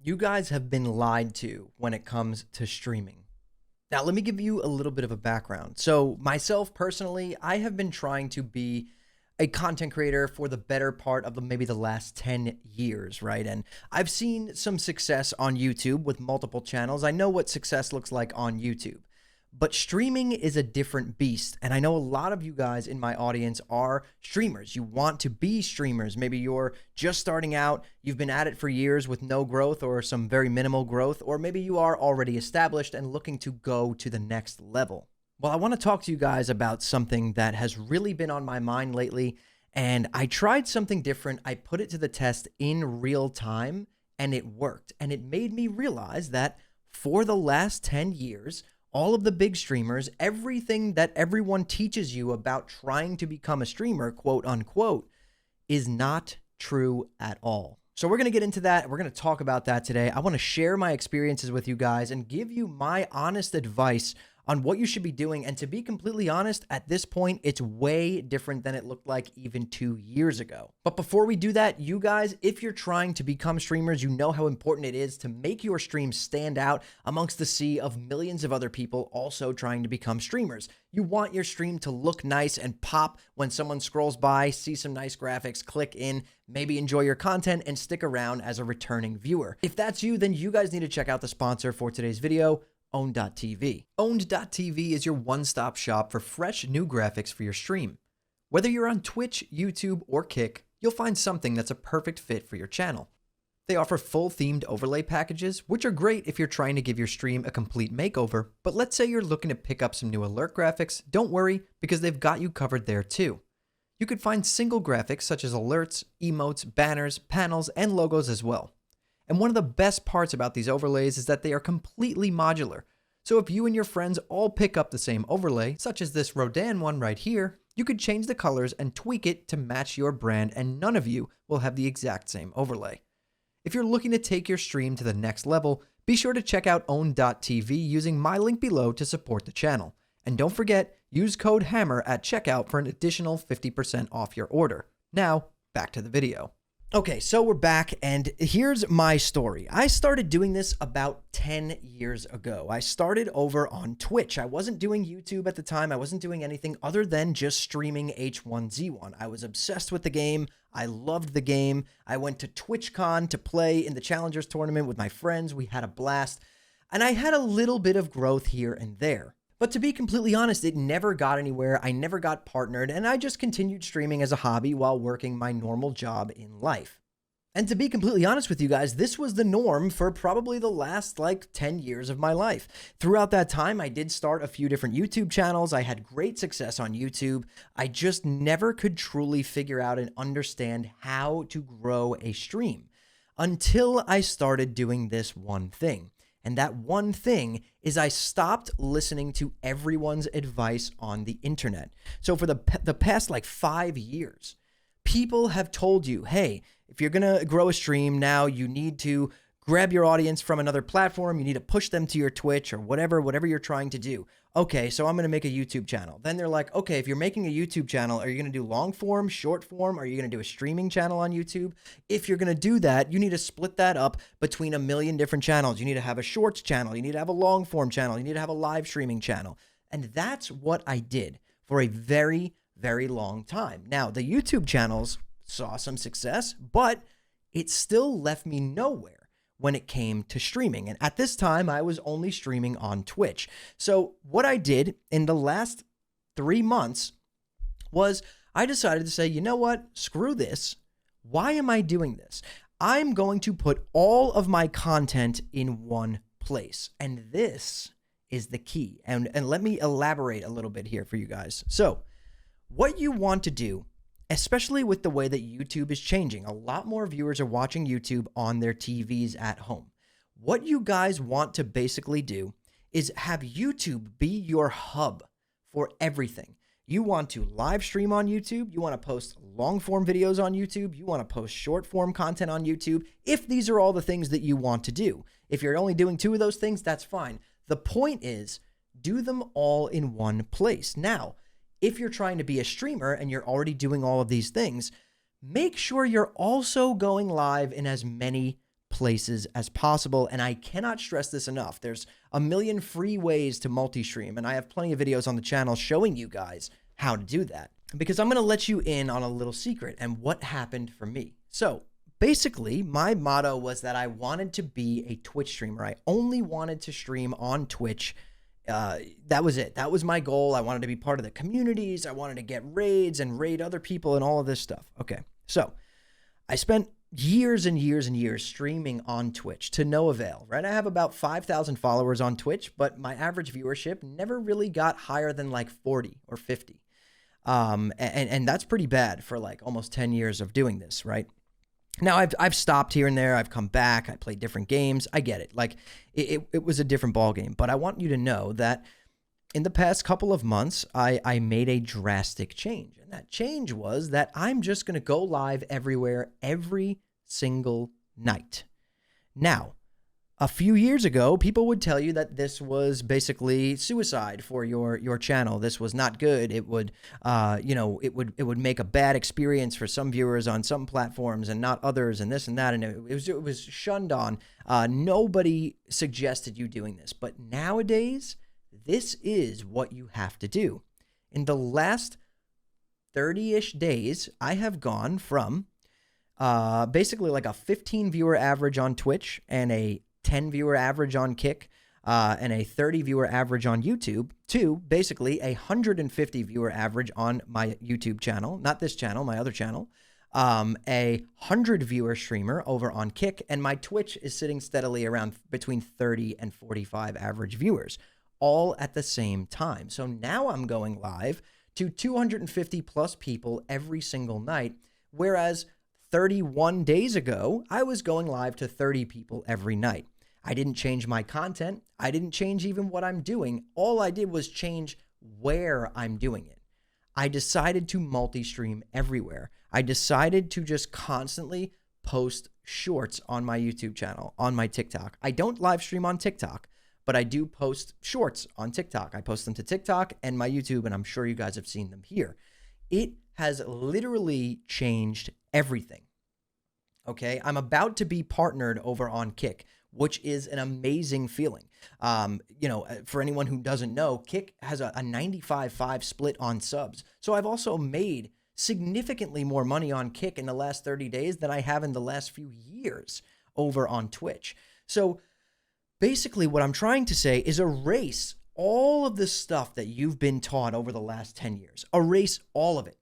You guys have been lied to when it comes to streaming. Now, let me give you a little bit of a background. So, myself personally, I have been trying to be a content creator for the better part of maybe the last 10 years, right? And I've seen some success on YouTube with multiple channels. I know what success looks like on YouTube. But streaming is a different beast. And I know a lot of you guys in my audience are streamers. You want to be streamers. Maybe you're just starting out, you've been at it for years with no growth or some very minimal growth, or maybe you are already established and looking to go to the next level. Well, I want to talk to you guys about something that has really been on my mind lately. And I tried something different. I put it to the test in real time and it worked. And it made me realize that for the last 10 years, all of the big streamers, everything that everyone teaches you about trying to become a streamer, quote unquote, is not true at all. So we're going to get into that. We're going to talk about that today. I want to share my experiences with you guys and give you my honest advice on what you should be doing. And to be completely honest, at this point, it's way different than it looked like even 2 years ago. But before we do that, you guys, if you're trying to become streamers, you know how important it is to make your stream stand out amongst the sea of millions of other people also trying to become streamers. You want your stream to look nice and pop when someone scrolls by, see some nice graphics, click in, maybe enjoy your content, and stick around as a returning viewer. If that's you, then you guys need to check out the sponsor for today's video, Owned.tv. Owned.tv is your one-stop shop for fresh new graphics for your stream. Whether you're on Twitch, YouTube, or Kick, you'll find something that's a perfect fit for your channel. They offer full themed overlay packages, which are great if you're trying to give your stream a complete makeover, but let's say you're looking to pick up some new alert graphics, don't worry, because they've got you covered there too. You could find single graphics such as alerts, emotes, banners, panels, and logos as well. And one of the best parts about these overlays is that they are completely modular. So if you and your friends all pick up the same overlay, such as this Rodan one right here, you could change the colors and tweak it to match your brand, and none of you will have the exact same overlay. If you're looking to take your stream to the next level, be sure to check out Own.tv using my link below to support the channel. And don't forget, use code HAMMER at checkout for an additional 50% off your order. Now, back to the video. Okay, so we're back, and here's my story. I started doing this about 10 years ago. I started over on Twitch. I wasn't doing YouTube at the time. I wasn't doing anything other than just streaming H1Z1. I was obsessed with the game. I loved the game. I went to TwitchCon to play in the Challengers tournament with my friends. We had a blast, and I had a little bit of growth here and there. But to be completely honest, it never got anywhere. I never got partnered, and I just continued streaming as a hobby while working my normal job in life. And to be completely honest with you guys, this was the norm for probably the last 10 years of my life. Throughout that time, I did start a few different YouTube channels. I had great success on YouTube. I just never could truly figure out and understand how to grow a stream until I started doing this one thing. And that one thing is I stopped listening to everyone's advice on the internet. So for the past 5 years, people have told you, hey, if you're going to grow a stream now, you need to grab your audience from another platform. You need to push them to your Twitch or whatever you're trying to do. Okay, so I'm going to make a YouTube channel. Then they're like, okay, if you're making a YouTube channel, are you going to do long form, short form? Are you going to do a streaming channel on YouTube? If you're going to do that, you need to split that up between a million different channels. You need to have a shorts channel. You need to have a long form channel. You need to have a live streaming channel. And that's what I did for a very, very long time. Now, the YouTube channels saw some success, but it still left me nowhere when it came to streaming. And at this time, I was only streaming on Twitch. So what I did in the last 3 months was I decided to say, you know what? Screw this. Why am I doing this? I'm going to put all of my content in one place. And this is the key. And let me elaborate a little bit here for you guys. So what you want to do, especially with the way that YouTube is changing. A lot more viewers are watching YouTube on their TVs at home. What you guys want to basically do is have YouTube be your hub for everything. You want to live stream on YouTube. You want to post long form videos on YouTube. You want to post short form content on YouTube. If these are all the things that you want to do. If you're only doing 2 of those things, that's fine. The point is, do them all in one place. Now, if you're trying to be a streamer and you're already doing all of these things, make sure you're also going live in as many places as possible. And I cannot stress this enough. There's a million free ways to multi-stream, and I have plenty of videos on the channel showing you guys how to do that, because I'm going to let you in on a little secret and what happened for me. So basically, my motto was that I wanted to be a Twitch streamer. I only wanted to stream on Twitch. That was it. That was my goal. I wanted to be part of the communities. I wanted to get raids and raid other people and all of this stuff. Okay, so I spent years and years and years streaming on Twitch to no avail, right? I have about 5,000 followers on Twitch, but my average viewership never really got higher than like 40 or 50. And that's pretty bad for like almost 10 years of doing this, right? Now I've stopped here and there. I've come back. I played different games. I get it. Like it was a different ball game, but I want you to know that in the past couple of months, I made a drastic change. And that change was that I'm just going to go live everywhere every single night. Now, a few years ago, people would tell you that this was basically suicide for your channel. This was not good. It would, it would make a bad experience for some viewers on some platforms and not others, and this and that. And it was shunned on. Nobody suggested you doing this, but nowadays, this is what you have to do. In the last 30-ish days, I have gone from basically like a 15 viewer average on Twitch and a 10 viewer average on Kick and a 30 viewer average on YouTube to basically a 150 viewer average on my YouTube channel, not this channel, my other channel, a 100 viewer streamer over on Kick, and my Twitch is sitting steadily around between 30 and 45 average viewers, all at the same time. So now I'm going live to 250 plus people every single night, whereas 31 days ago, I was going live to 30 people every night. I didn't change my content. I didn't change even what I'm doing. All I did was change where I'm doing it. I decided to multi-stream everywhere. I decided to just constantly post shorts on my YouTube channel, on my TikTok. I don't live stream on TikTok, but I do post shorts on TikTok. I post them to TikTok and my YouTube, and I'm sure you guys have seen them here. It has literally changed everything. Okay, I'm about to be partnered over on Kick, which is an amazing feeling. For anyone who doesn't know, Kick has a 95-5 split on subs. So I've also made significantly more money on Kick in the last 30 days than I have in the last few years over on Twitch. So basically what I'm trying to say is erase all of the stuff that you've been taught over the last 10 years. Erase all of it.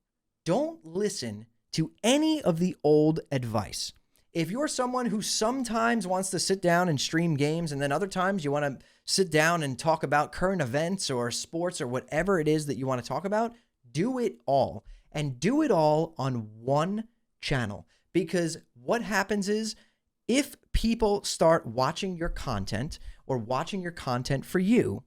Don't listen to any of the old advice. If you're someone who sometimes wants to sit down and stream games, and then other times you want to sit down and talk about current events or sports or whatever it is that you want to talk about, do it all. And do it all on one channel. Because what happens is, if people start watching your content or watching your content for you,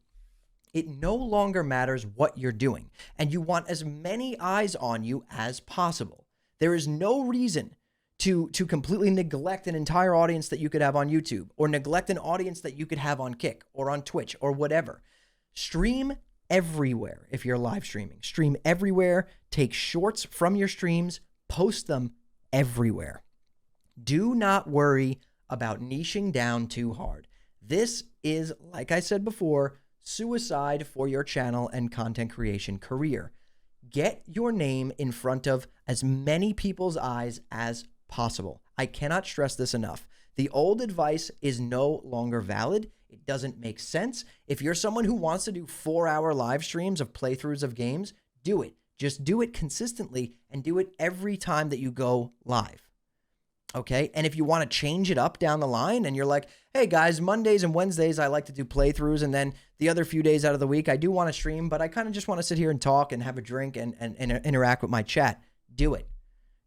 it no longer matters what you're doing. And you want as many eyes on you as possible. There is no reason to completely neglect an entire audience that you could have on YouTube, or neglect an audience that you could have on Kick or on Twitch or whatever. Stream everywhere. If you're live streaming, stream everywhere. Take shorts from your streams, post them everywhere. Do not worry about niching down too hard. This is, like I said before, suicide for your channel and content creation career. Get your name in front of as many people's eyes as possible. I cannot stress this enough. The old advice is no longer valid. It doesn't make sense. If you're someone who wants to do 4-hour live streams of playthroughs of games, do it. Just do it consistently and do it every time that you go live. Okay? And if you want to change it up down the line and you're like, hey guys, Mondays and Wednesdays, I like to do playthroughs, and then the other few days out of the week, I do want to stream, but I kind of just want to sit here and talk and have a drink and interact with my chat. Do it.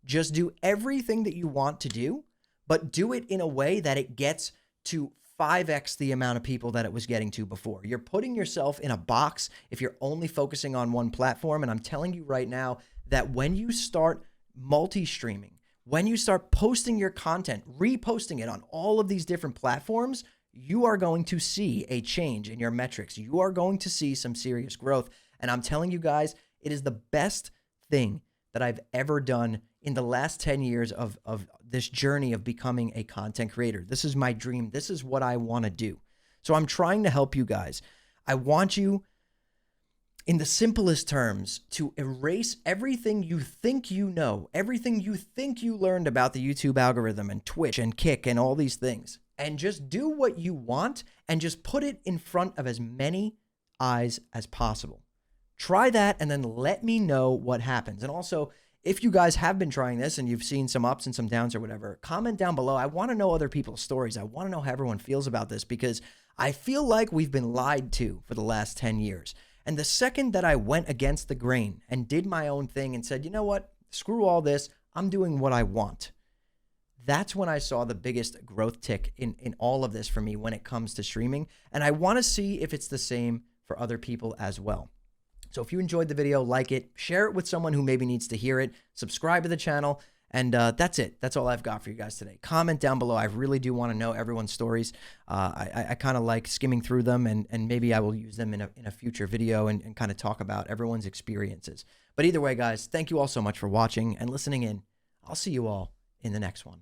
Just do everything that you want to do, but do it in a way that it gets to 5x the amount of people that it was getting to before. You're putting yourself in a box if you're only focusing on one platform. And I'm telling you right now that when you start multi-streaming, when you start posting your content, reposting it on all of these different platforms, you are going to see a change in your metrics. You are going to see some serious growth. And I'm telling you guys, it is the best thing that I've ever done in the last 10 years of this journey of becoming a content creator. This is my dream. This is what I want to do. So I'm trying to help you guys. I want you, in the simplest terms, to erase everything you think you know, everything you think you learned about the YouTube algorithm and Twitch and Kick and all these things, and just do what you want and just put it in front of as many eyes as possible. Try that and then let me know what happens. And also, if you guys have been trying this and you've seen some ups and some downs or whatever, comment down below. I want to know other people's stories. I want to know how everyone feels about this, because I feel like we've been lied to for the last 10 years. And the second that I went against the grain and did my own thing and said, you know what, screw all this, I'm doing what I want, that's when I saw the biggest growth tick in all of this for me when it comes to streaming. And I want to see if it's the same for other people as well. So if you enjoyed the video, like it, share it with someone who maybe needs to hear it, subscribe to the channel, and that's it. That's all I've got for you guys today. Comment down below. I really do want to know everyone's stories. I kind of like skimming through them, and maybe I will use them in a future video and kind of talk about everyone's experiences. But either way, guys, thank you all so much for watching and listening in. I'll see you all in the next one.